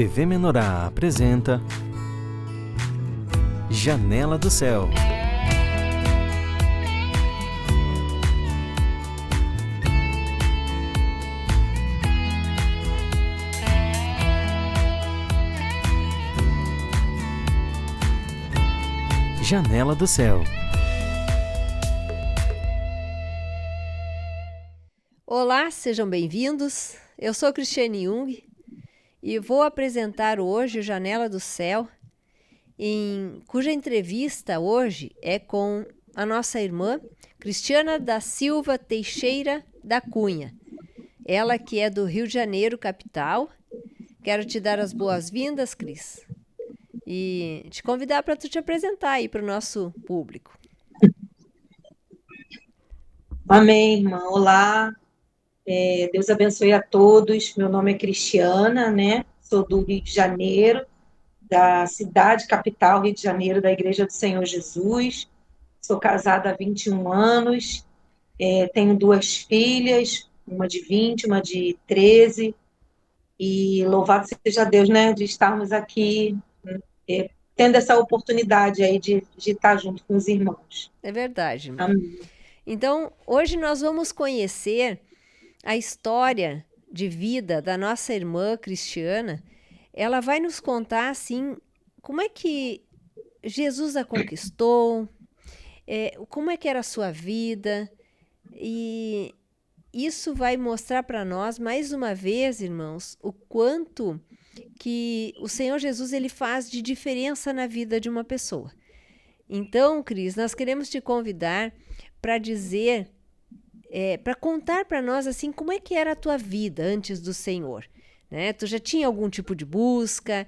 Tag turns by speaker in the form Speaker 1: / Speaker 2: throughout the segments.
Speaker 1: TV Menorá apresenta Janela do Céu. Janela do Céu.
Speaker 2: Olá, sejam bem-vindos. Eu sou Cristiane Jung e vou apresentar hoje o Janela do Céu, cuja entrevista hoje é com a nossa irmã Cristiana da Silva Teixeira da Cunha. Ela que é do Rio de Janeiro, capital. Quero te dar as boas-vindas, Cris, e te convidar para tu te apresentar aí para o nosso público.
Speaker 3: Amém, irmã. Olá. Deus abençoe a todos. Meu nome é Cristiana, né? Sou do Rio de Janeiro, da cidade capital, Rio de Janeiro, da Igreja do Senhor Jesus. Sou casada há 21 anos, tenho 2 filhas, uma de 20, uma de 13, e louvado seja Deus, né, de estarmos aqui, tendo essa oportunidade aí de estar junto com os irmãos.
Speaker 2: É verdade, irmã.
Speaker 3: Amém.
Speaker 2: Então, hoje nós vamos conhecer a história de vida da nossa irmã Cristiana. Ela vai nos contar, assim, como é que Jesus a conquistou, como é que era a sua vida, e isso vai mostrar para nós, mais uma vez, irmãos, o quanto que o Senhor Jesus ele faz de diferença na vida de uma pessoa. Então, Cris, nós queremos te convidar para dizer, para contar para nós assim como é que era a tua vida antes do Senhor, né? Tu já tinha algum tipo de busca?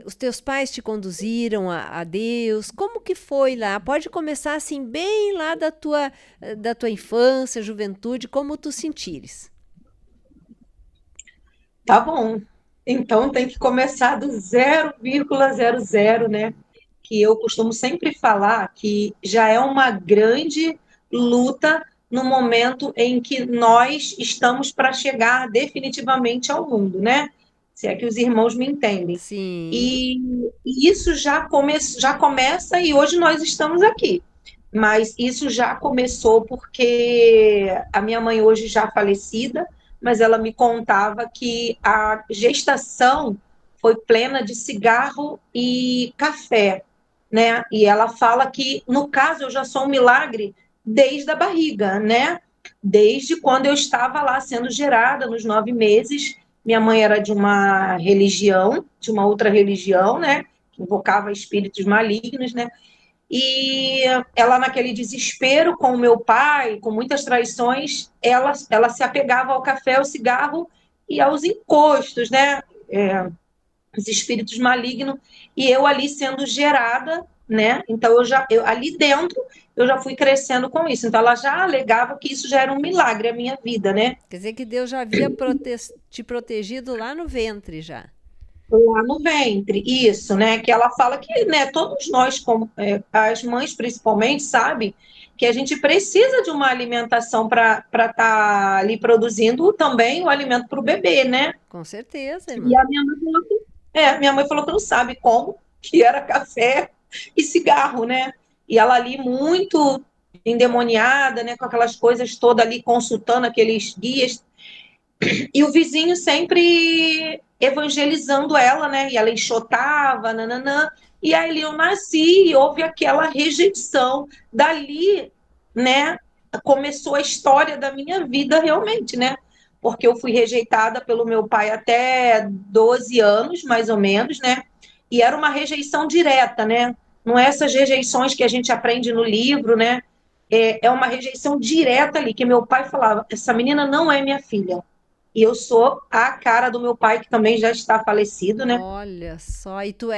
Speaker 2: Os teus pais te conduziram a Deus? Como que foi lá? Pode começar assim bem lá da tua infância, juventude, como tu sentires.
Speaker 3: Tá bom. Então tem que começar do 0,00, né? Que eu costumo sempre falar que já é uma grande luta no momento em que nós estamos para chegar definitivamente ao mundo, né? Se é que os irmãos me entendem.
Speaker 2: Sim.
Speaker 3: E isso já começa e hoje nós estamos aqui. Mas isso já começou porque a minha mãe hoje já falecida, mas ela me contava que a gestação foi plena de cigarro e café, né? E ela fala que, no caso, eu já sou um milagre desde a barriga, né? Desde quando eu estava lá sendo gerada, nos 9 meses. Minha mãe era de uma religião, de uma outra religião, né? Que invocava espíritos malignos, né? E ela, naquele desespero com o meu pai, com muitas traições, ela se apegava ao café, ao cigarro e aos encostos, né? Os espíritos malignos, e eu ali sendo gerada, né? Então eu ali dentro eu já fui crescendo com isso. Então ela já alegava que isso já era um milagre a minha vida, né?
Speaker 2: Quer dizer que Deus já havia te protegido lá no ventre já.
Speaker 3: Lá no ventre, isso, né? Que ela fala que, né, todos nós, como, as mães principalmente, sabem que a gente precisa de uma alimentação para estar ali produzindo também o alimento para o bebê, né?
Speaker 2: Com certeza, irmã.
Speaker 3: E a minha mãe falou que não sabe como que era café e cigarro, né? E ela ali muito endemoniada, né? Com aquelas coisas todas ali, consultando aqueles guias. E o vizinho sempre evangelizando ela, né? E ela enxotava, nananã. E aí eu nasci e houve aquela rejeição. Dali, né? Começou a história da minha vida realmente, né? Porque eu fui rejeitada pelo meu pai até 12 anos, mais ou menos, né? E era uma rejeição direta, né? Não é essas rejeições que a gente aprende no livro, né? É uma rejeição direta ali, que meu pai falava, essa menina não é minha filha. E eu sou a cara do meu pai, que também já está falecido, né?
Speaker 2: Olha só, e tu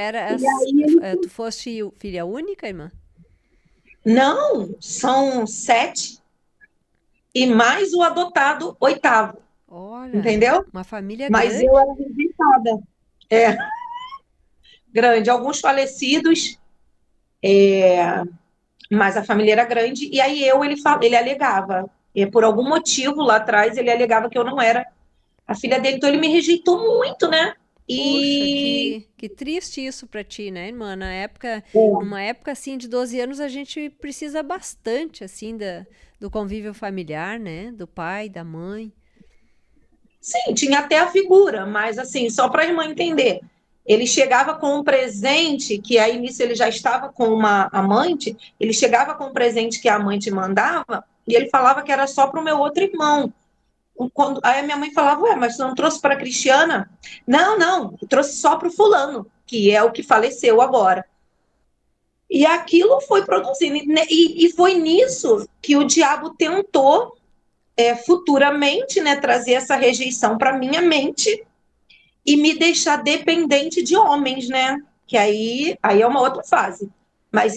Speaker 2: tu foste filha única, irmã?
Speaker 3: Não, são 7 e mais o adotado 8º.
Speaker 2: Olha,
Speaker 3: entendeu?
Speaker 2: Uma família
Speaker 3: Mas
Speaker 2: grande.
Speaker 3: eu era rejeitada. Grande. Alguns falecidos, mas a família era grande. E aí ele alegava, por algum motivo lá atrás, ele alegava que eu não era a filha dele. Então ele me rejeitou muito, né?
Speaker 2: Puxa,
Speaker 3: E
Speaker 2: que triste isso para ti, né, irmã?
Speaker 3: é,
Speaker 2: Numa época assim de 12 anos, a gente precisa bastante assim do convívio familiar, né? Do pai, da mãe.
Speaker 3: sim, tinha até a figura, mas assim, só para a irmã entender. Ele chegava com um presente, que aí nisso ele já estava com uma amante, ele chegava com um presente que a amante mandava, e ele falava que era só para o meu outro irmão. Aí a minha mãe falava, ué, mas você não trouxe para a Cristiana? Não, não, eu trouxe só para o fulano, que é o que faleceu agora. E aquilo foi produzindo, e foi nisso que o diabo tentou futuramente, né, trazer essa rejeição para minha mente e me deixar dependente de homens, né? Que aí é uma outra fase. Mas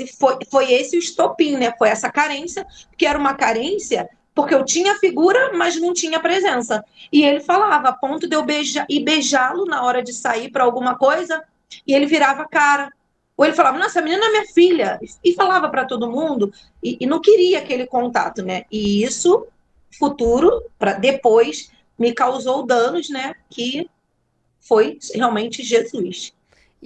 Speaker 3: foi esse o estopim, né? Foi essa carência, que era uma carência porque eu tinha figura, mas não tinha presença. E ele falava, a ponto de eu beijar e beijá-lo na hora de sair para alguma coisa, e ele virava a cara. Ou ele falava, nossa, a menina é minha filha, e falava para todo mundo, e não queria aquele contato, né? E isso, futuro, para depois, me causou danos, né? Que foi realmente Jesus.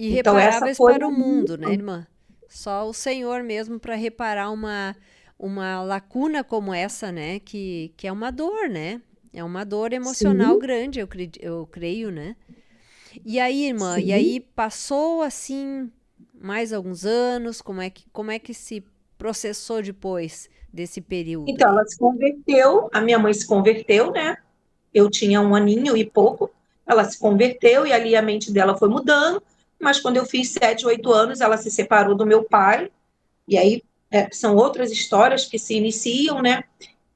Speaker 3: Então, essa
Speaker 2: Irreparáveis
Speaker 3: foi
Speaker 2: para
Speaker 3: a
Speaker 2: o
Speaker 3: minha.
Speaker 2: mundo, né, irmã? Só o Senhor mesmo para reparar uma lacuna como essa, né? Que é uma dor, né? É uma dor emocional
Speaker 3: Sim,
Speaker 2: grande, eu creio, né? E aí, irmã, e
Speaker 3: sim.
Speaker 2: aí passou assim mais alguns anos, como é que se processou depois desse período
Speaker 3: Então,
Speaker 2: aí?
Speaker 3: ela se converteu, a minha mãe se converteu, né? Eu tinha um aninho e pouco. Ela se converteu e ali a mente dela foi mudando. Mas quando eu fiz 7, 8 anos, ela se separou do meu pai. E aí são outras histórias que se iniciam, né?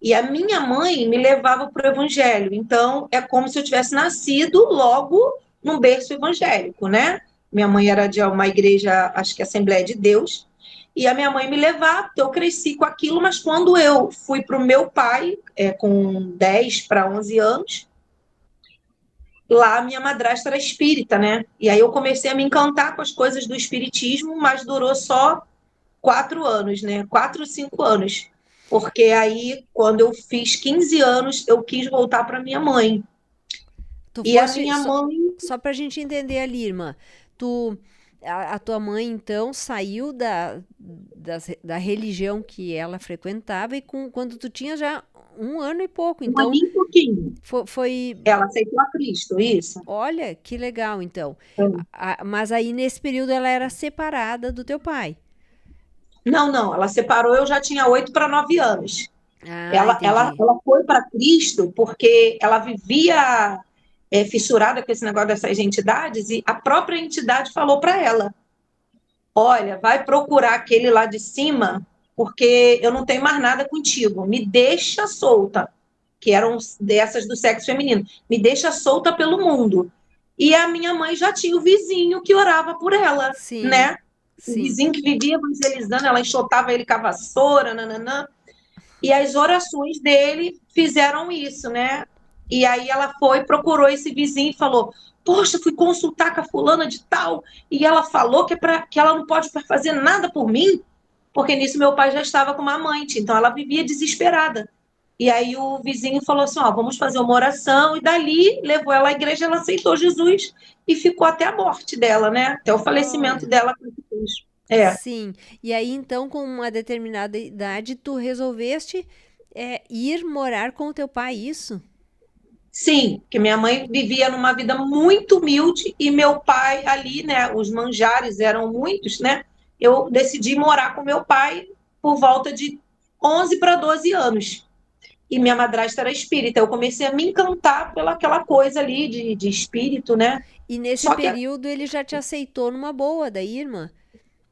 Speaker 3: E a minha mãe me levava para o evangelho. Então, é como se eu tivesse nascido logo num berço evangélico, né? Minha mãe era de uma igreja, acho que Assembleia de Deus, e a minha mãe me levava, eu cresci com aquilo, mas quando eu fui para o meu pai, com 10 para 11 anos, lá a minha madrasta era espírita, né? E aí eu comecei a me encantar com as coisas do espiritismo, mas durou só 4 anos, né? 4, 5 anos. Porque aí, quando eu fiz 15 anos, eu quis voltar para minha mãe.
Speaker 2: Tu
Speaker 3: E a
Speaker 2: fosse
Speaker 3: minha mãe,
Speaker 2: só pra gente entender ali, irmã. Tu a tua mãe então saiu da religião que ela frequentava e quando tu tinha já um ano e pouco,
Speaker 3: um
Speaker 2: então
Speaker 3: aninho e pouquinho,
Speaker 2: foi
Speaker 3: ela aceitou a Cristo, isso.
Speaker 2: olha que legal então.
Speaker 3: É.
Speaker 2: Mas aí nesse período ela era separada do teu pai.
Speaker 3: Não, não, ela separou, eu já tinha 8 para 9 anos.
Speaker 2: Ah,
Speaker 3: Ela
Speaker 2: entendi.
Speaker 3: foi para Cristo porque ela vivia fissurada com esse negócio dessas entidades e a própria entidade falou para ela: olha, vai procurar aquele lá de cima, porque eu não tenho mais nada contigo. Me deixa solta, que eram dessas do sexo feminino. Me deixa solta pelo mundo. E a minha mãe já tinha o vizinho que orava por ela,
Speaker 2: Sim,
Speaker 3: né? O
Speaker 2: sim.
Speaker 3: vizinho que vivia evangelizando, ela enxotava ele com a vassoura, nananã. E as orações dele fizeram isso, né? E aí ela foi, procurou esse vizinho e falou: poxa, fui consultar com a fulana de tal, e ela falou que ela não pode fazer nada por mim, porque nisso meu pai já estava com uma amante, então ela vivia desesperada. E aí o vizinho falou assim: ó, vamos fazer uma oração, e dali levou ela à igreja, ela aceitou Jesus e ficou até a morte dela, né? Até o falecimento
Speaker 2: Olha.
Speaker 3: dela com Jesus. É.
Speaker 2: Sim. E aí, então, com uma determinada idade, tu resolveste ir morar com o teu pai, isso?
Speaker 3: Sim, que minha mãe vivia numa vida muito humilde e meu pai ali, né? Os manjares eram muitos, né? Eu decidi morar com meu pai por volta de 11 para 12 anos. E minha madrasta era espírita. Eu comecei a me encantar pelaquela coisa ali de espírito, né?
Speaker 2: E nesse
Speaker 3: Só que,
Speaker 2: período ele já te aceitou numa boa, daí, irmã?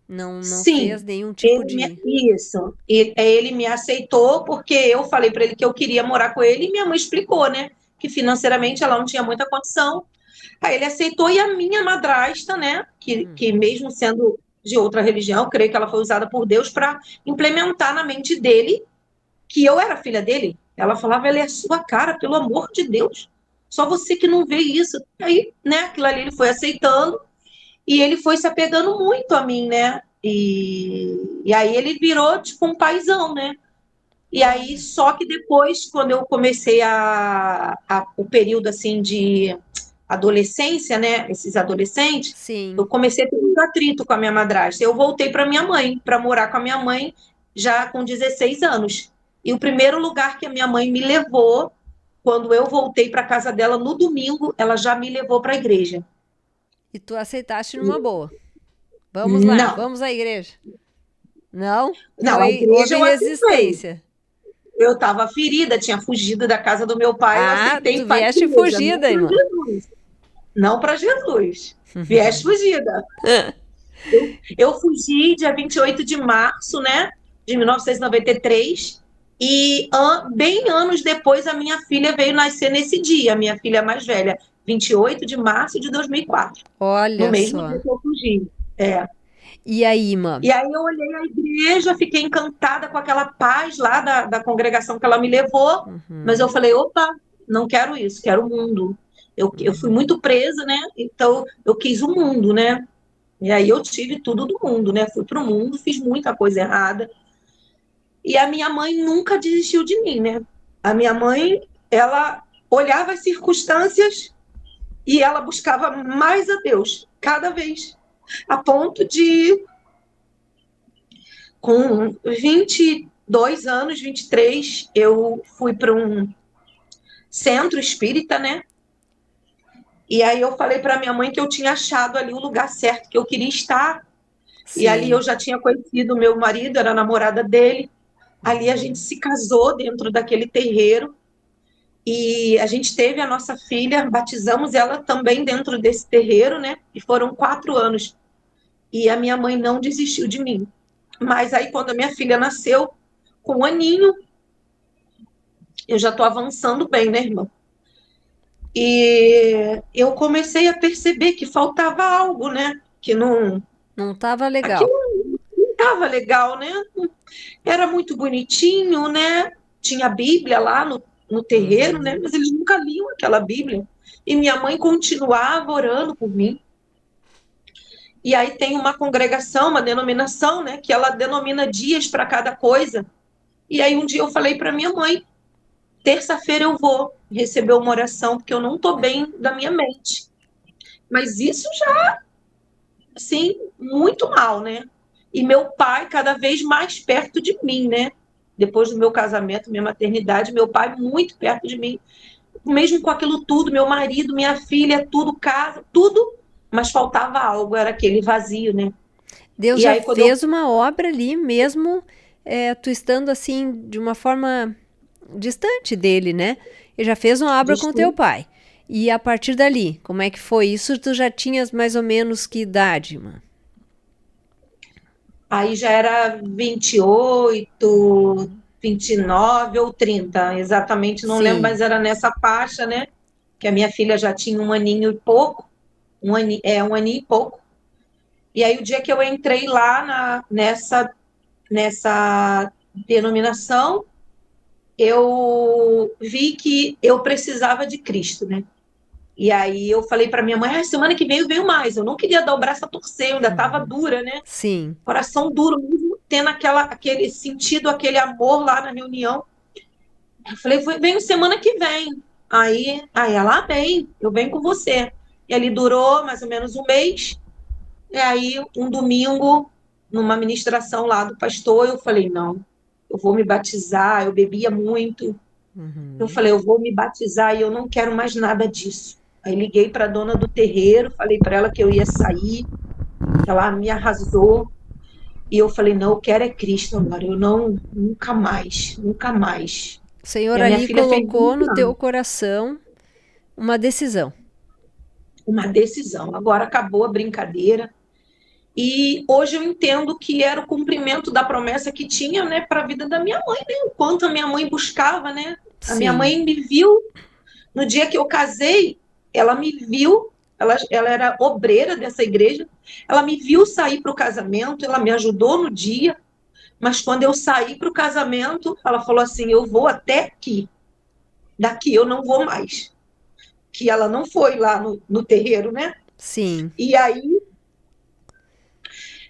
Speaker 2: Não
Speaker 3: sim,
Speaker 2: fez nenhum tipo de.
Speaker 3: isso. Ele me aceitou porque eu falei para ele que eu queria morar com ele e minha mãe explicou, né? Que financeiramente ela não tinha muita condição. Aí ele aceitou e a minha madrasta, né,
Speaker 2: Hum.
Speaker 3: que mesmo sendo de outra religião, creio que ela foi usada por Deus para implementar na mente dele que eu era filha dele. Ela falava: ela é a sua cara, pelo amor de Deus. Só você que não vê isso. Aí, né, aquilo ali ele foi aceitando e ele foi se apegando muito a mim, né? E aí ele virou tipo um paizão, né? E aí,
Speaker 2: Olha.
Speaker 3: só que depois, quando eu comecei o período assim de adolescência, né? Esses adolescentes,
Speaker 2: Sim.
Speaker 3: eu comecei a ter muito atrito com a minha madrasta. Eu voltei para minha mãe, para morar com a minha mãe já com 16 anos. E o primeiro lugar que a minha mãe me levou, quando eu voltei para casa dela no domingo, ela já me levou para a igreja.
Speaker 2: E tu aceitaste numa boa. Vamos lá,
Speaker 3: Não,
Speaker 2: vamos à igreja. Não?
Speaker 3: não, a igreja
Speaker 2: Houve
Speaker 3: eu aceitei.
Speaker 2: resistência.
Speaker 3: Eu estava ferida, tinha fugido da casa do meu pai, eu
Speaker 2: Ah,
Speaker 3: aceitei
Speaker 2: tu
Speaker 3: e falei,
Speaker 2: vieste
Speaker 3: igreja, não
Speaker 2: fugida,
Speaker 3: para
Speaker 2: irmã.
Speaker 3: Jesus. Não para Jesus. Vieste fugida. Eu fugi dia 28 de março, né, de 1993, e bem anos depois a minha filha veio nascer nesse dia, a minha filha mais velha, 28 de março de 2004, no
Speaker 2: Olha
Speaker 3: mesmo
Speaker 2: só.
Speaker 3: dia que eu fugi. É.
Speaker 2: E aí, irmã?
Speaker 3: E aí eu olhei a igreja, fiquei encantada com aquela paz lá da congregação que ela me levou, mas eu falei, opa, não quero isso, quero o mundo. Eu fui muito presa, né? Então eu quis o mundo, né? E aí eu tive tudo do mundo, né? Fui pro mundo, fiz muita coisa errada. E a minha mãe nunca desistiu de mim, né? A minha mãe, ela olhava as circunstâncias e ela buscava mais a Deus, cada vez, a ponto de, com 22 anos, 23, eu fui para um centro espírita, né? E aí eu falei para minha mãe que eu tinha achado ali o lugar certo que eu queria estar. E ali eu
Speaker 2: Sim.
Speaker 3: já tinha conhecido o meu marido, era a namorada dele. Ali a gente se casou dentro daquele terreiro. E a gente teve a nossa filha, batizamos ela também dentro desse terreiro, né? E foram 4 anos. E a minha mãe não desistiu de mim. Mas aí, quando a minha filha nasceu, com 1 aninho, eu já estou avançando bem, né, irmã? E eu comecei a perceber que faltava algo, né? Que não.
Speaker 2: Não estava
Speaker 3: Aquilo
Speaker 2: legal.
Speaker 3: não estava legal, né? Era muito bonitinho, né? Tinha a Bíblia lá no terreiro, né? Mas eles nunca liam aquela Bíblia. E minha mãe continuava orando por mim. E aí tem uma congregação, uma denominação, né? Que ela denomina dias para cada coisa. E aí um dia eu falei para minha mãe, terça-feira eu vou receber uma oração, porque eu não estou bem da minha mente. Mas isso já, assim, muito mal, né? E meu pai cada vez mais perto de mim, né? Depois do meu casamento, minha maternidade, meu pai muito perto de mim. Mesmo com aquilo tudo, meu marido, minha filha, tudo, casa, tudo, mas faltava algo, era aquele vazio, né?
Speaker 2: Deus
Speaker 3: E
Speaker 2: já
Speaker 3: aí quando eu
Speaker 2: fez uma obra ali, mesmo tu estando assim, de uma forma distante dele, né? Ele já fez uma obra com teu
Speaker 3: disse,
Speaker 2: pai. E a partir dali, como é que foi isso? Tu já tinhas mais ou menos que idade, irmã?
Speaker 3: aí já era 28, 29 ou 30, exatamente, não lembro,
Speaker 2: Sim.
Speaker 3: mas era nessa faixa, né? Que a minha filha já tinha 1 aninho e pouco, 1 aninho e pouco. E aí o dia que eu entrei lá nessa denominação, eu vi que eu precisava de Cristo, né? E aí eu falei para minha mãe, semana que vem eu venho mais. Eu não queria dar o braço a torcer, eu ainda estava dura, né?
Speaker 2: Sim.
Speaker 3: Coração duro, mesmo tendo aquele sentido, aquele amor lá na reunião. Eu falei, venho semana que vem. Aí ela, bem, eu venho com você. E ali durou mais ou menos um mês. E aí, um domingo, numa ministração lá do pastor, eu falei, não, eu vou me batizar. Eu bebia muito. Eu falei, eu vou me batizar e eu não quero mais nada disso. Aí liguei para a dona do terreiro, falei para ela que eu ia sair. Ela me arrasou. E eu falei, não, eu quero é Cristo agora. Eu não, nunca mais, nunca mais.
Speaker 2: O
Speaker 3: E
Speaker 2: Senhor
Speaker 3: a minha
Speaker 2: ali
Speaker 3: filha fez
Speaker 2: colocou
Speaker 3: 20
Speaker 2: no teu
Speaker 3: anos,
Speaker 2: coração uma decisão.
Speaker 3: uma decisão. Agora acabou a brincadeira. E hoje eu entendo que era o cumprimento da promessa que tinha, né, para a vida da minha mãe, né? O quanto a minha mãe buscava, né? A minha
Speaker 2: Sim.
Speaker 3: mãe me viu no dia que eu casei, ela me viu, ela era obreira dessa igreja, ela me viu sair para o casamento, ela me ajudou no dia, mas quando eu saí para o casamento, ela falou assim: eu vou até aqui, daqui eu não vou mais. Que ela não foi lá no terreiro, né?
Speaker 2: Sim.
Speaker 3: E aí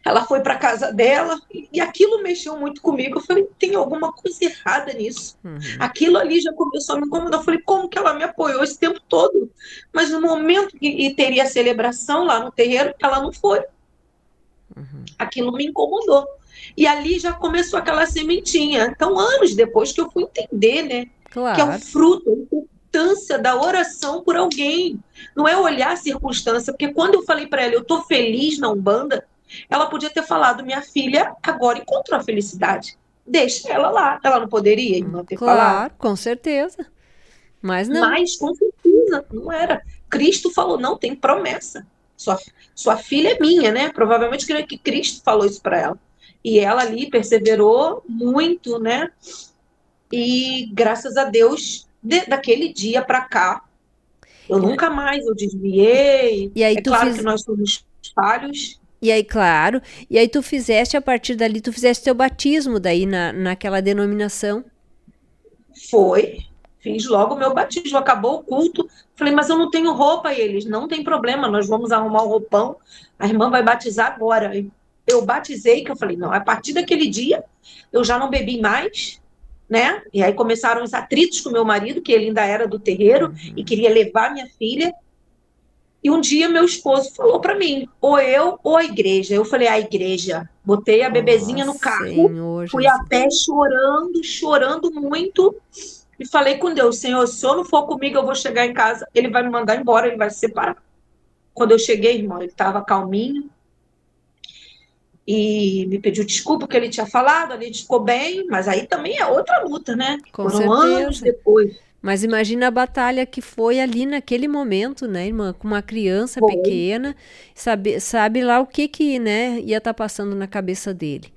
Speaker 3: Ela foi para casa dela e aquilo mexeu muito comigo. Eu falei, tem alguma coisa errada nisso.
Speaker 2: Uhum.
Speaker 3: Aquilo ali já começou a me incomodar. Eu falei, como que ela me apoiou esse tempo todo? Mas no momento que teria a celebração lá no terreiro, ela não foi. Aquilo me incomodou. E ali já começou aquela sementinha. Então, anos depois que eu fui entender, né? Que é o
Speaker 2: Claro.
Speaker 3: fruto, a importância da oração por alguém. Não é olhar a circunstância, porque quando eu falei para ela, eu estou feliz na Umbanda, ela podia ter falado, minha filha agora encontrou a felicidade. Deixa ela lá. Ela não poderia, irmã, ter falado.
Speaker 2: Claro, com certeza. Mas não.
Speaker 3: Mas, com certeza, não era. Cristo falou, não, tem promessa. Sua filha é minha, né? Provavelmente que Cristo falou isso para ela. E ela ali perseverou muito, né? E graças a Deus, daquele dia para cá, eu nunca mais eu desviei.
Speaker 2: E aí
Speaker 3: É
Speaker 2: tu
Speaker 3: claro que
Speaker 2: fiz,
Speaker 3: nós somos falhos.
Speaker 2: e aí, claro, e aí tu fizeste, a partir dali, tu fizeste teu batismo daí naquela denominação.
Speaker 3: Foi. Fiz logo o meu batismo. Acabou o culto. Falei, mas eu não tenho roupa. E eles, não tem problema, nós vamos arrumar o roupão. A irmã vai batizar agora. Eu batizei, que eu falei, não, a partir daquele dia eu já não bebi mais, né? E aí começaram os atritos com meu marido, que ele ainda era do terreiro e queria levar minha filha. E um dia meu esposo falou para mim, ou eu ou a igreja. Eu falei, a igreja. Botei a bebezinha no
Speaker 2: Nossa,
Speaker 3: carro,
Speaker 2: Senhor
Speaker 3: fui a
Speaker 2: Jesus.
Speaker 3: pé chorando, chorando muito. E falei com Deus, Senhor, se o Senhor não for comigo, eu vou chegar em casa, ele vai me mandar embora, ele vai se separar. Quando eu cheguei, irmão, ele estava calminho e me pediu desculpa que ele tinha falado, ali ficou bem, mas aí também é outra luta, né?
Speaker 2: Com
Speaker 3: Foram anos
Speaker 2: certeza.
Speaker 3: depois.
Speaker 2: Mas imagina a batalha que foi ali naquele momento, né, irmã? Com uma criança
Speaker 3: Foi.
Speaker 2: pequena, sabe lá o que, né, ia estar passando na cabeça dele.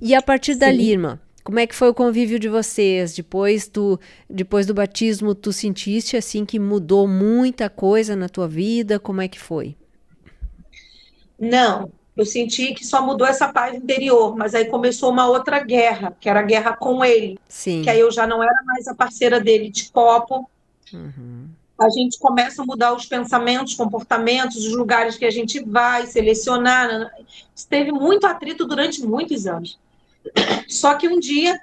Speaker 2: E a partir dali,
Speaker 3: Sim.
Speaker 2: irmã, como é que foi o convívio de vocês? Depois do batismo, tu sentiste assim que mudou muita coisa na tua vida? Como é que foi?
Speaker 3: Não, eu senti que só mudou essa paz interior, mas aí começou uma outra guerra, que era a guerra com ele, que aí
Speaker 2: Sim.
Speaker 3: eu já não era mais a parceira dele de copo.
Speaker 2: Uhum.
Speaker 3: A gente começa a mudar os pensamentos, comportamentos, os lugares que a gente vai, selecionar. Teve muito atrito durante muitos anos. Só que um dia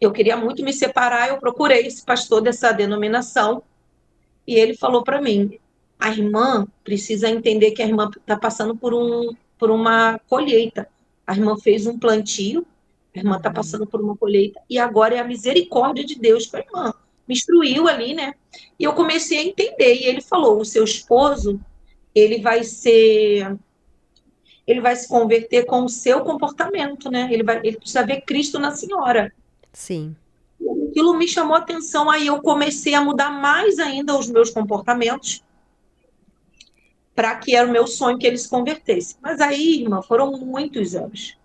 Speaker 3: eu queria muito me separar, eu procurei esse pastor dessa denominação e ele falou para mim: a irmã precisa entender que a irmã está passando por uma colheita. A irmã fez um plantio, a irmã está passando por uma colheita e agora é a misericórdia de Deus para a irmã. Me instruiu ali, né? E eu comecei a entender. E ele falou: o seu esposo, ele vai ser, ele vai se converter com o seu comportamento, né? Ele precisa ver Cristo na senhora.
Speaker 2: Sim.
Speaker 3: Aquilo me chamou a atenção, aí eu comecei a mudar mais ainda os meus comportamentos para que era o meu sonho que ele se convertesse. Mas aí, irmã, foram muitos anos,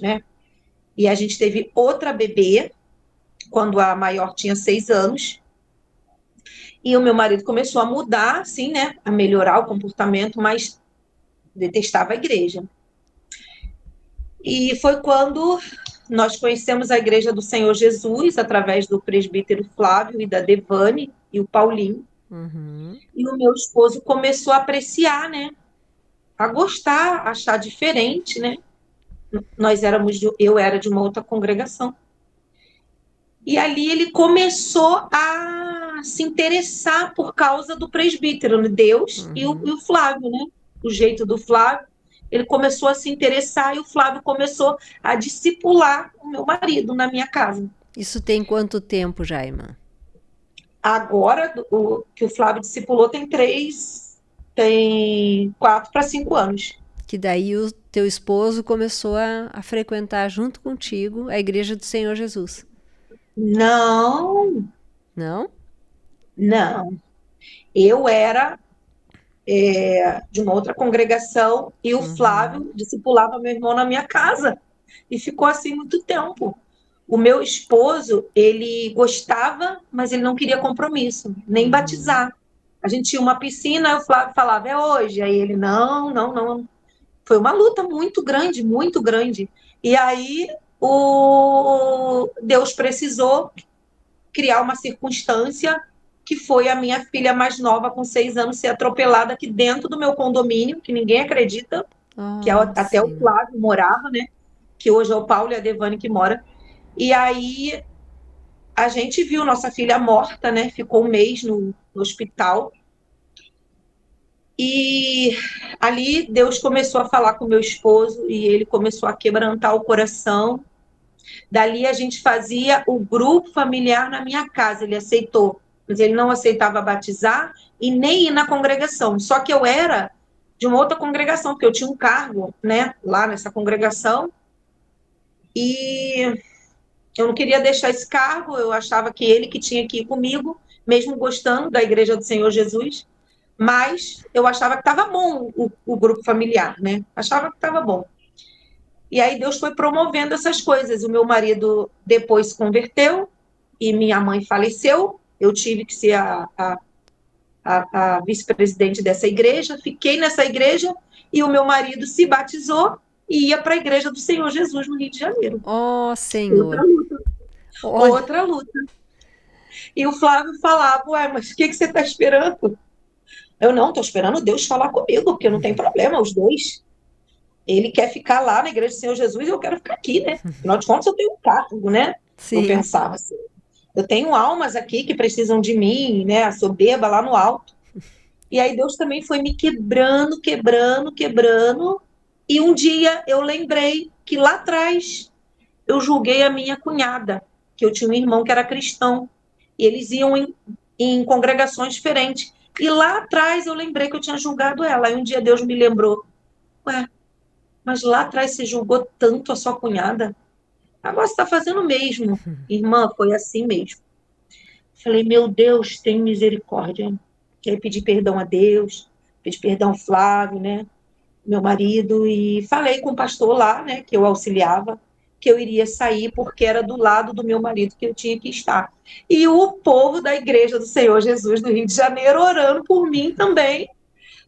Speaker 3: né? E a gente teve outra bebê, quando a maior tinha 6 anos, e o meu marido começou a mudar, assim, né? A melhorar o comportamento, mas detestava a igreja. E foi quando nós conhecemos a Igreja do Senhor Jesus, através do presbítero Flávio e da Devane e o Paulinho.
Speaker 2: Uhum.
Speaker 3: E o meu esposo começou a apreciar, né? A gostar, a achar diferente, né? Eu era de uma outra congregação. E ali ele começou a se interessar por causa do presbítero, né? Deus e o Flávio, né? O jeito do Flávio. Ele começou a se interessar e o Flávio começou a discipular o meu marido na minha casa.
Speaker 2: Isso tem quanto tempo já, irmã?
Speaker 3: Agora, que o Flávio discipulou tem 4 para 5 anos.
Speaker 2: Que daí o teu esposo começou a frequentar junto contigo a igreja do Senhor Jesus.
Speaker 3: Não,
Speaker 2: Não?
Speaker 3: não. Eu era de uma outra congregação e o Flávio discipulava meu irmão na minha casa. E ficou assim muito tempo. O meu esposo, ele gostava, mas ele não queria compromisso, nem batizar. A gente tinha uma piscina, aí o Flávio falava, é hoje. Aí ele, não, não, não. Foi uma luta muito grande, muito grande. E aí Deus precisou criar uma circunstância que foi a minha filha mais nova, com 6 anos, ser atropelada aqui dentro do meu condomínio, que ninguém acredita. que até o
Speaker 2: Sim.
Speaker 3: Flávio morava, né? Que hoje é o Paulo e a Devane que mora. E aí a gente viu nossa filha morta, né? Ficou um mês no hospital. E ali Deus começou a falar com meu esposo e ele começou a quebrantar o coração. Dali a gente fazia o grupo familiar na minha casa, ele aceitou, mas ele não aceitava batizar e nem ir na congregação. Só que eu era de uma outra congregação, porque eu tinha um cargo, né, lá nessa congregação, e eu não queria deixar esse cargo, eu achava que ele que tinha que ir comigo, mesmo gostando da Igreja do Senhor Jesus, mas eu achava que estava bom o grupo familiar, né? Achava que estava bom. E aí Deus foi promovendo essas coisas. O meu marido depois se converteu e minha mãe faleceu. Eu tive que ser a vice-presidente dessa igreja. Fiquei nessa igreja e o meu marido se batizou e ia para a igreja do Senhor Jesus no Rio de Janeiro.
Speaker 2: Ó
Speaker 3: Outra
Speaker 2: Senhor.
Speaker 3: luta,
Speaker 2: Olha,
Speaker 3: outra luta. E o Flávio falava, ué, mas o que você está esperando? Eu não, estou esperando Deus falar comigo, porque não tem problema, os dois. Ele quer ficar lá na igreja do Senhor Jesus e eu quero ficar aqui, né? Afinal de contas, eu tenho um cargo, né? Eu
Speaker 2: sim.
Speaker 3: pensava assim. Eu tenho almas aqui que precisam de mim, né? A soberba lá no alto. E aí Deus também foi me quebrando, quebrando, quebrando. E um dia eu lembrei que lá atrás eu julguei a minha cunhada, que eu tinha um irmão que era cristão. E eles iam em congregações diferentes. E lá atrás eu lembrei que eu tinha julgado ela. Aí um dia Deus me lembrou, ué, mas lá atrás você julgou tanto a sua cunhada. Agora você está fazendo o mesmo. Irmã, foi assim mesmo. Falei, meu Deus, tem misericórdia. Quero pedir perdão a Deus, pedir perdão ao Flávio, né? Meu marido, e falei com o pastor lá, né, que eu auxiliava, que eu iria sair porque era do lado do meu marido que eu tinha que estar. E o povo da Igreja do Senhor Jesus do Rio de Janeiro orando por mim também,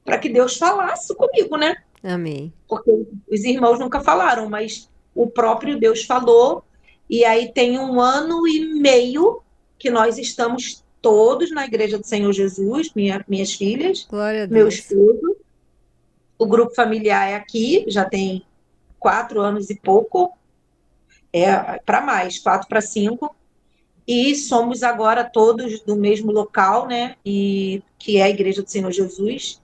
Speaker 3: para que Deus falasse comigo, né?
Speaker 2: Amém.
Speaker 3: Porque os irmãos nunca falaram, mas o próprio Deus falou, e aí tem 1 ano e meio que nós estamos todos na Igreja do Senhor Jesus, minhas filhas,
Speaker 2: Glória a
Speaker 3: meu
Speaker 2: Deus.
Speaker 3: esposo, o grupo familiar é aqui, já tem 4 anos e pouco, para mais, 4 para 5, e somos agora todos do mesmo local, né? E que é a Igreja do Senhor Jesus.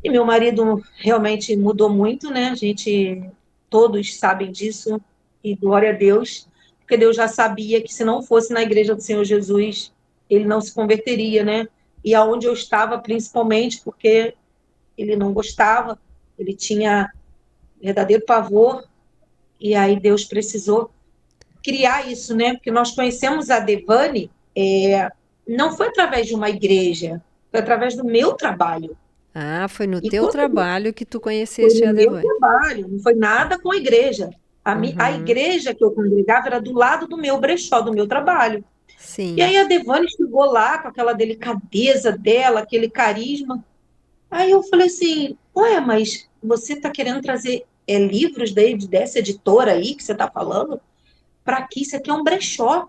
Speaker 3: E meu marido realmente mudou muito, né? A gente todos sabem disso e glória a Deus, porque Deus já sabia que se não fosse na Igreja do Senhor Jesus, ele não se converteria, né? E aonde eu estava, principalmente, porque ele não gostava, ele tinha verdadeiro pavor, e aí Deus precisou criar isso, né? Porque nós conhecemos a Devane, não foi através de uma igreja, foi através do meu trabalho.
Speaker 2: Ah, foi no
Speaker 3: E
Speaker 2: teu
Speaker 3: quando
Speaker 2: trabalho que tu
Speaker 3: foi
Speaker 2: conheceste a
Speaker 3: no meu
Speaker 2: Devane.
Speaker 3: trabalho, não foi nada com a igreja. A
Speaker 2: Uhum.
Speaker 3: igreja que eu congregava era do lado do meu brechó, do meu trabalho. E
Speaker 2: Sim.
Speaker 3: aí a Devane chegou lá com aquela delicadeza dela, aquele carisma. Aí eu falei assim, ué, mas você está querendo trazer livros dessa editora aí que você está falando? Para aqui, isso aqui é um brechó.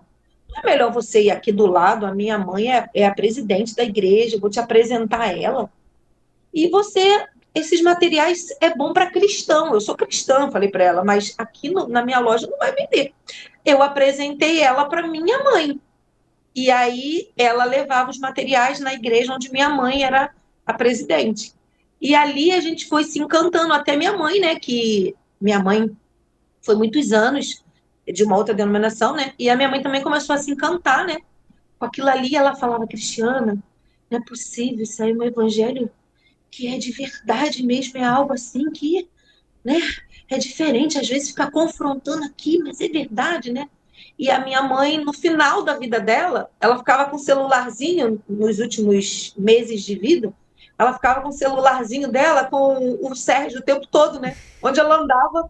Speaker 3: Não é melhor você ir aqui do lado? A minha mãe é a presidente da igreja, eu vou te apresentar a ela. E você, esses materiais é bom para cristão. Eu sou cristã, falei para ela, mas aqui na minha loja não vai vender. Eu apresentei ela para minha mãe. E aí ela levava os materiais na igreja onde minha mãe era a presidente. E ali a gente foi se encantando, até minha mãe, né? Que minha mãe foi muitos anos de uma outra denominação, né? E a minha mãe também começou a se encantar, né? Com aquilo ali, ela falava, Cristiana, não é possível sair um evangelho que é de verdade mesmo, é algo assim que, né, é diferente, às vezes fica confrontando aqui, mas é verdade, né? E a minha mãe, no final da vida dela, ela ficava com o celularzinho, nos últimos meses de vida, ela ficava com o celularzinho dela com o Sérgio o tempo todo, né? Onde ela andava,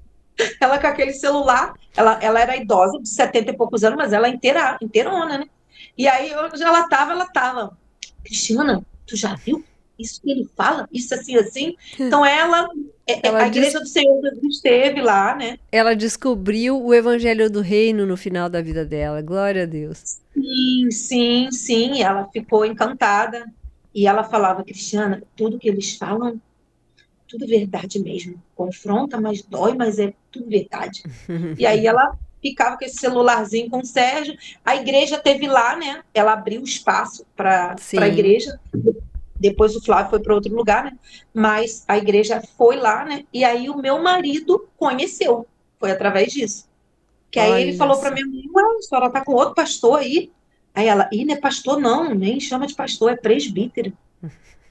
Speaker 3: ela com aquele celular, ela era idosa, de 70 e poucos anos, mas ela inteirona, né? E aí, onde ela estava, Cristina, tu já viu isso que ele fala? Isso assim, assim? Então,
Speaker 2: Ela,
Speaker 3: a
Speaker 2: des-
Speaker 3: igreja do Senhor Jesus esteve lá, né?
Speaker 2: ela descobriu o evangelho do reino no final da vida dela. Glória a Deus.
Speaker 3: Sim, sim, sim. E ela ficou encantada. E ela falava, Cristiana, tudo que eles falam, tudo verdade mesmo. Confronta, mas dói, mas é tudo verdade. E aí ela ficava com esse celularzinho com o Sérgio. A igreja teve lá, né? Ela abriu espaço para a
Speaker 2: Sim,
Speaker 3: igreja. Depois o Flávio foi para outro lugar, né? Mas a igreja foi lá, né? E aí o meu marido conheceu. Foi através disso. Que aí ele
Speaker 2: olha
Speaker 3: falou para
Speaker 2: só.
Speaker 3: minha mãe, ué, a senhora tá com outro pastor aí? Aí ela, não é pastor não, nem chama de pastor, é presbítero.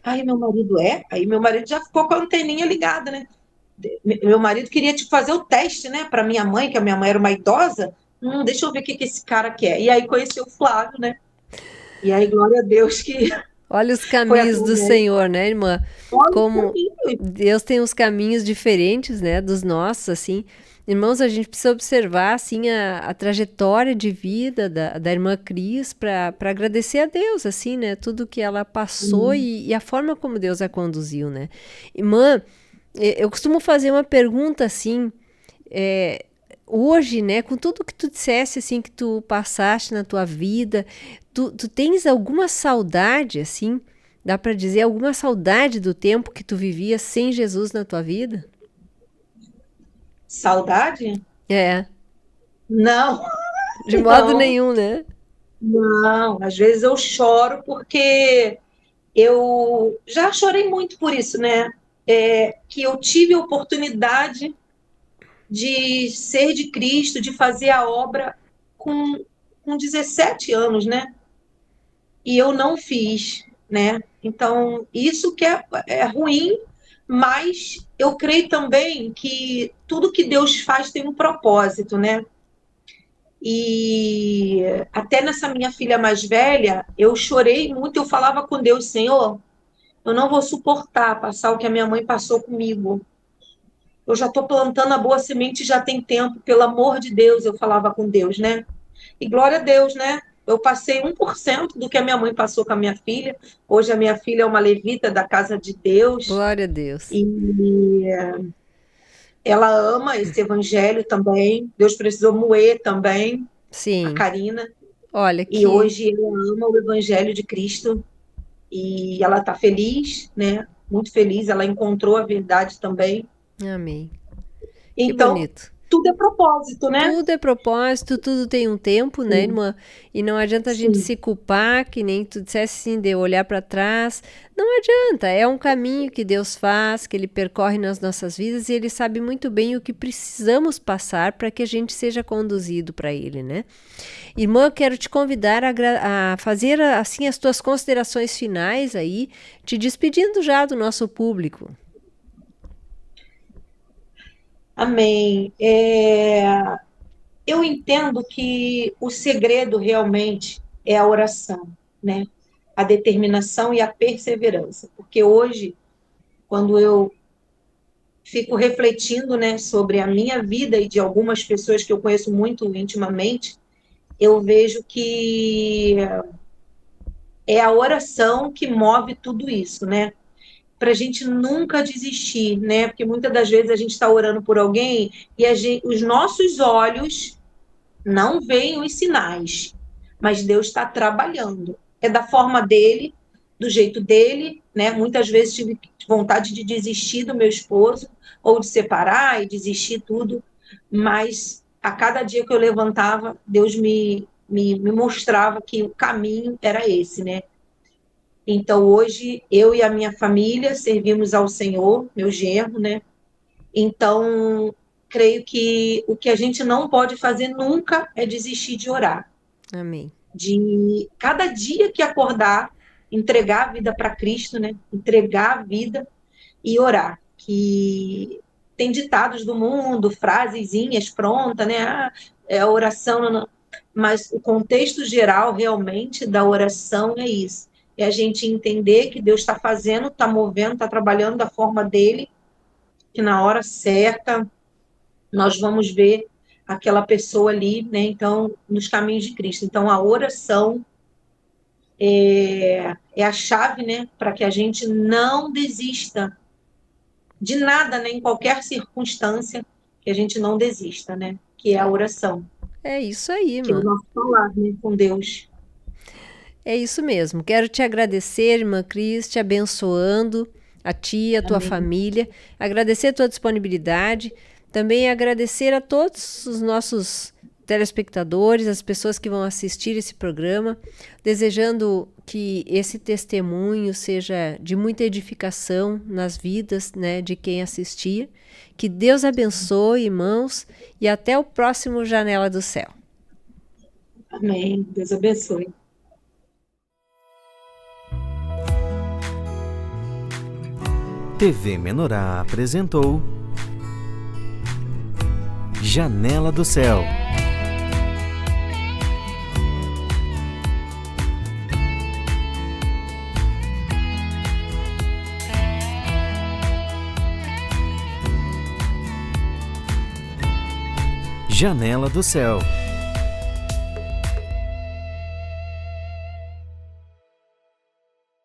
Speaker 3: Aí meu marido Aí meu marido já ficou com a anteninha ligada, né? Meu marido queria tipo, fazer o teste, né, para minha mãe, que a minha mãe era uma idosa. Deixa eu ver o que esse cara quer. E aí conheceu o Flávio, né? E aí, glória a Deus que
Speaker 2: Olha os
Speaker 3: foi
Speaker 2: caminhos do
Speaker 3: através.
Speaker 2: Senhor, né, irmã?
Speaker 3: Olha o
Speaker 2: Como
Speaker 3: caminho.
Speaker 2: Deus tem uns caminhos diferentes, né, dos nossos, assim. Irmãos, a gente precisa observar, assim, a trajetória de vida da irmã Cris para agradecer a Deus, assim, né, tudo que ela passou e a forma como Deus a conduziu, né. Irmã, eu costumo fazer uma pergunta, assim, é, hoje, né, com tudo que tu disseste, assim, que tu passaste na tua vida, tu tens alguma saudade, assim, dá para dizer, alguma saudade do tempo que tu vivia sem Jesus na tua vida?
Speaker 3: Saudade?
Speaker 2: É,
Speaker 3: Não,
Speaker 2: de modo
Speaker 3: não,
Speaker 2: nenhum, né?
Speaker 3: não. Às vezes eu choro porque eu já chorei muito por isso, né? Que eu tive a oportunidade de ser de Cristo, de fazer a obra com 17 anos, né? E eu não fiz, né? Então, isso que é ruim, mas eu creio também que tudo que Deus faz tem um propósito, né? E até nessa minha filha mais velha, eu chorei muito, eu falava com Deus, Senhor, eu não vou suportar passar o que a minha mãe passou comigo. Eu já estou plantando a boa semente já tem tempo, pelo amor de Deus, eu falava com Deus, né? E glória a Deus, né? Eu passei 1% do que a minha mãe passou com a minha filha. Hoje a minha filha é uma levita da casa de Deus
Speaker 2: Glória a Deus.
Speaker 3: e ela ama esse evangelho também. Deus precisou moer também a
Speaker 2: Sim.
Speaker 3: Karina.
Speaker 2: Olha
Speaker 3: E
Speaker 2: que.
Speaker 3: hoje ela ama o evangelho de Cristo e ela está feliz, né? Muito feliz. Ela encontrou a verdade também.
Speaker 2: Amém. Que
Speaker 3: Então,
Speaker 2: bonito.
Speaker 3: tudo é propósito, né?
Speaker 2: Tudo é propósito, tudo tem um tempo, né,
Speaker 3: Sim,
Speaker 2: irmã? E não adianta a gente
Speaker 3: sim.
Speaker 2: se culpar, que nem tu dissesse assim, de olhar para trás. Não adianta, é um caminho que Deus faz, que Ele percorre nas nossas vidas e Ele sabe muito bem o que precisamos passar para que a gente seja conduzido para Ele, né? Irmã, quero te convidar a fazer assim as tuas considerações finais aí, te despedindo já do nosso público.
Speaker 3: Amém. Eu entendo que o segredo realmente é a oração, né? A determinação e a perseverança. Porque hoje, quando eu fico refletindo, né, sobre a minha vida e de algumas pessoas que eu conheço muito intimamente, eu vejo que é a oração que move tudo isso, né? Para a gente nunca desistir, né? Porque muitas das vezes a gente está orando por alguém e os nossos olhos não veem os sinais, mas Deus está trabalhando. É da forma dele, do jeito dele, né? Muitas vezes tive vontade de desistir do meu esposo, ou de separar e desistir tudo, mas a cada dia que eu levantava, Deus me mostrava que o caminho era esse, né? Então, hoje, eu e a minha família servimos ao Senhor, meu genro, né? Então, creio que o que a gente não pode fazer nunca é desistir de orar.
Speaker 2: Amém.
Speaker 3: De cada dia que acordar, entregar a vida para Cristo, né? Entregar a vida e orar. Que tem ditados do mundo, frasezinhas prontas, né? É a oração, não. Mas o contexto geral realmente da oração é isso. É a gente entender que Deus está fazendo, está movendo, está trabalhando da forma dele, que na hora certa nós vamos ver aquela pessoa ali, né? Então, nos caminhos de Cristo. Então, a oração é a chave, né? Para que a gente não desista de nada, né? Em qualquer circunstância, que a gente não desista, né? Que é a oração,
Speaker 2: É isso aí,
Speaker 3: que é o
Speaker 2: irmã.
Speaker 3: nosso falar, né? Com Deus.
Speaker 2: É isso mesmo. Quero te agradecer, irmã Cris, te abençoando. a ti, a tua
Speaker 3: Amém.
Speaker 2: família, agradecer a tua disponibilidade, também agradecer a todos os nossos telespectadores, as pessoas que vão assistir esse programa, desejando que esse testemunho seja de muita edificação nas vidas, né, de quem assistir. Que Deus abençoe, irmãos, e até o próximo Janela do Céu.
Speaker 3: Amém. Deus abençoe.
Speaker 1: TV Menorá apresentou Janela do Céu. Janela do Céu.